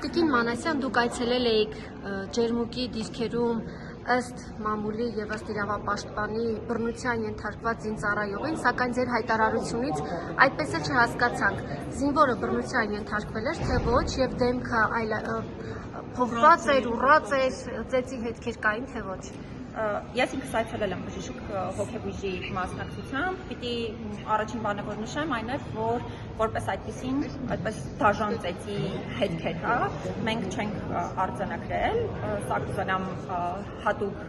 Տիկին Մանասյան, դուք այցելել էիք Ջերմուկի դիրքերում ըստ մամուլի եւ ըստ իրավապաշտպանի բռնության ենթարկված զինծառայողին, սակայն ձեր հայտարարությունից այդպես էլ չհասկացանք, զինվորը բռնության ենթարկվել էր, թե ոչ, եւ դեմքը փոխված էր, ուռած էր, ծեծի հետքեր կային, թե ոչ։ Ես ինքս այցելել եմ բժիշկ հոգեբույժի մասնակցությամբ, պիտի առաջին բանը որ նշեմ այն է, որ որպես այդպեսին, այդպես դաժան ծեծի հետքեր, հա, մենք չենք արձանագրել, սա կուզենամ հատուկ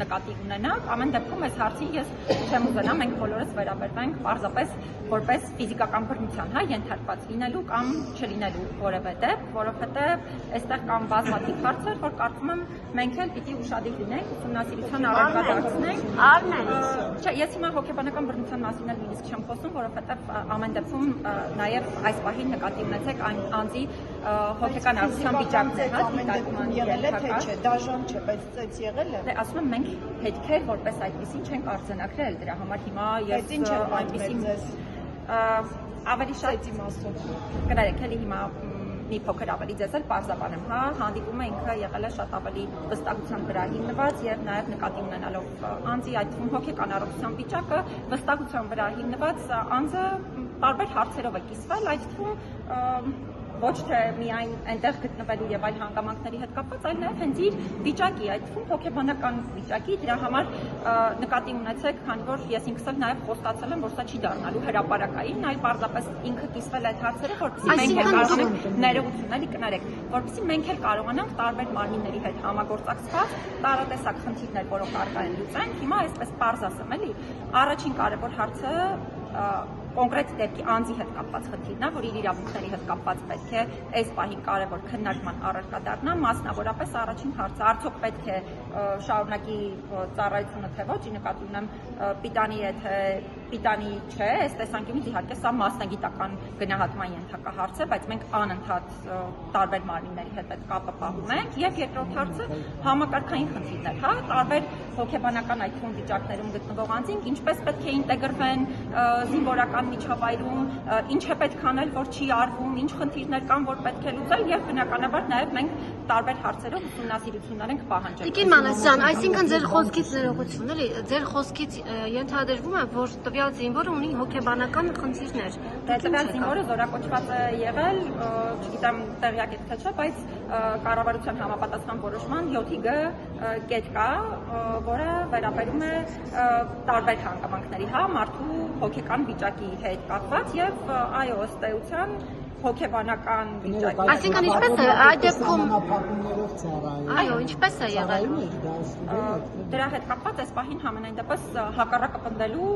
նկատի ունենալ, ամեն դեպքում այս հարցի ես չեմ ուզենա, մենք բոլորս վերաբերվենք պարզապես որպես ֆիզիկական բռնության, հա, ենթարկված լինելու կամ չլինելու որևէ դեպք, որովհետև այստեղ կան բազմաթիվ հարցեր, որ կարծում եմ մենք էլ պիտի ուշադիր լինենք, ուսումնասիրության առարկա դարձնենք։ Չէ, ես հիմա հոգեբանական բռնության մասին էլ նույնիսկ չեմ խոսում, որովհետև ամեն դեպքում նաև այս պահին նկատի ունեցեք այն անձի հոգեկան առողջության վիճակն է, հա, դիտարկման ելել է, թե չէ, դաժան չէ, բայց ծեծ եղել է։ Դե ասում եմ մենք հետքեր որպես այդպեսին չենք արձանագրել, դրա համար հիմա ես այնպեսին ավելի շատ իմաստով կներեք, էլի հիմա մի փոքր ավելի ձեզ էլ պարզաբանեմ, հա, հանդիպումը ինքը եղել է շատ ավելի վստահության վրա հիմնված եւ նաեւ նկատի ունենալով անձի այդ թվում հոգեկան առողջության վիճակը վստահության վրա հիմնված անձը տարբեր հարցերով է կիսվել, այդ թվում ոչ թե միայն այնտեղ գտնվելու եւ այլ հանգամանքների հետ կապված, այլ նաեւ հենց իր վիճակի, այդ թվում հոգեբանական վիճակի, դրա համար նկատի ունեցեք, քանի որ ես ինքս էլ նաեւ խոստացել եմ, որ սա չի դառնալու հրապարակային, այլ պարզապես ինքը կիսվել այդ հարցերը, որպեսզի մենք էլ կարողանանք ներողություն էլի կներեք, որպեսզի մենք էլ կարողանանք տարբեր մարմինների հետ համագործակցված տարատեսակ խնդիրներ, որոնք առկա են լուծենք, հիմա այսպես պարզ ասեմ, էլի, առաջին կարևոր հարցը կոնկրետ դեպքի անձի հետ կապված խնդիրն է, որ իր իրավունքների հետ կապված պետք է այս պահին կարևոր քննարկման առարկա դառնա, մասնավորապես առաջին հարցը, արդյոք պետք է շարունակի ծառայությունը թե ոչ, նկատի ունեմ պիտանի է թե պիտանի չէ, այս տեսանկյունից իհարկե սա մասնագիտական գնահատման ենթակա հարց է, բայց մենք անընդհատ տարբեր մարմինների հետ այդ կապը պահում ենք, եւ երկրորդ հարցը համակարգային խնդիրներ, հա, տարբեր հոգեբանական այդ թվում վիճակներում գտնվող անձինք ինչպես պետք է ինտեգրվեն զինվորական միջավայրում, ինչ է պետք անել, որ չի արվում, ինչ խնդիրներ կան, որ պետք է լուծել եւ բնականաբար նաեւ մենք տարբեր հարցերով ուսումնասիրություններ ենք պահանջել։ Տիկին Մանասյան, այսինքն ձեր խոսքից ներողություն, էլի, ձեր խոսքից ենթադրվում է, որ տվյալ զինվորը ունի հոգեբանական խնդիրներ։ Տվյալ զինվորը զորակոչված է եղել, չգիտեմ տեղյակ եք թե չէ, բայց կառավարության համապատասխան որոշման 7-ը կետ կա, որը վերաբերում է տարբեր հանգամանքների, հա, մարդու հոգեկան վիճակի հետ կապված եւ այո, ըստ էության հոգեբանական վիճակի։ Այսինքն ինչպես է այդ դեպքում այո, ինչպես է եղել։ Դրա հետ կապված այս պահին համենայն դեպս հակառակը պնդելու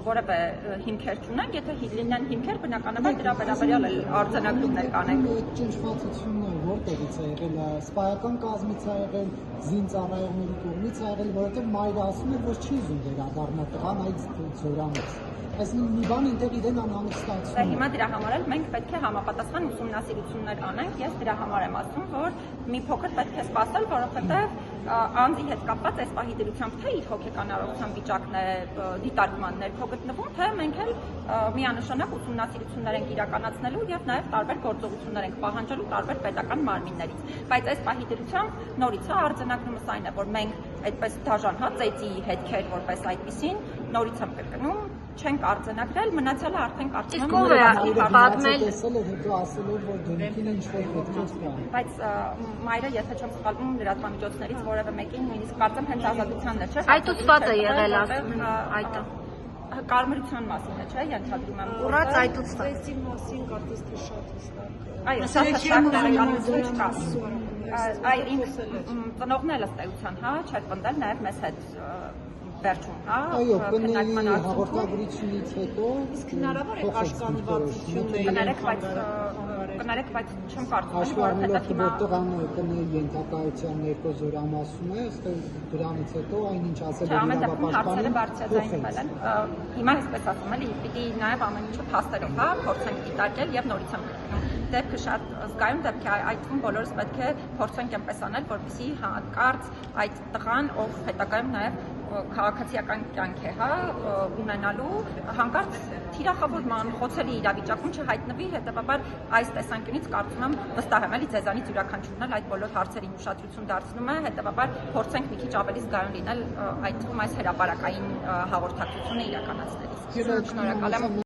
որևէ հիմքեր չունենք, եթե լինեն հիմքեր, բնականաբար դրա վերաբերյալ էլ արձանագրումներ կանենք։ Ճնշվածությունն որտեղից է եղել, սպայական կազմից է եղել, զինծառայողների կողմից է եղել, որովհետև մայրը ասում է, որ չի ուզում վերադառնա տղան այդ զորանից։ Այսինքն մի բան ինտեղ իրեն անհանգստացնում է։ Հիմա դրա համար էլ մենք պետք է համապատասխան ուսումնասիրություններ անենք, ես դրա համար եմ ասում, որ մի փոքր պետք է սպասել, որովհետև անձի հետ կապված այս պահի դրությամբ թե իր հոգեկան առողջության վիճակն է դիտարկման ներքո գտնվում, թե մենք էլ միանշանակ ուսումնասիրություններ ենք իրականացնելու եւ նաեւ տարբեր գործողություններ ենք պահանջելու տարբեր պետական մարմիններից։ Բայց այս պահի դրությամբ նորից արձանագրումս այն է, որ մենք այդպես դաժան, հա, ծեծի հետքեր որպես այդպեսին նորից եմ կրկնում չենք արձանագրել, մնացյալը արդեն կարծում եմ բայց մայրը եթե չեմ սխալվում լրատվամիջոցներից որևէ մեկին նույնիսկ կարծեմ հենց ազատությանն է, չէ՞։ Այտուցված է եղել ասում այտը։ Կարմրության մասին է, չէ՞, ենթադրում եմ։ Ուռած այտուցված։ Ծեծի մասին կարծես թե շատ հստակ։ Այո, շատ հստակ տեղեկանություն կա։ Այ ինձ ծնողն էլ ըստ էության, հա, չէր պնդել նաև մեզ հետ վերջում, հա, այո, կնեի հաղորդագրությունից հետո իսկ հնարավոր է կներեք, բայց չեմ կարծում, որովհետև հիմա տղան կնեի ենթակայության ներկոզորամասում է, ըստ դրանից հետո այնինչ ասել է հարցերը բարձրաձայնվել են։ Հիմա այսպես ասում էլի, պիտի նաև ամեն ինչը փաստերով, հա, փորձենք դիտարկել եւ նորից եմ կրկնում։ Դեպքը շատ զգայուն դեպք է, այդ թվում բոլորս պետք է փորձենք այնպես անել, որպեսզի հանկարծ այդ տղան, ով հետագայում նաև քաղաքացիական կյանք է, հա, ունենալու հանկարծ թիրախավորման, խոցելի իրավիճակում չհայտնվի, հետևաբար այս տեսանկյունից կարծում եմ վստահ եմ, էլի ձեզանից յուրաքանչյուրն էլ այդ բոլոր հարցերին ուշադրություն դարձնում է, հետևաբար փորձենք մի քիչ ավելի զգայուն լինել այդ թվում այս հրապարակային հաղորդակցությունը իրականացնելիս։ Շնորհակալ եմ։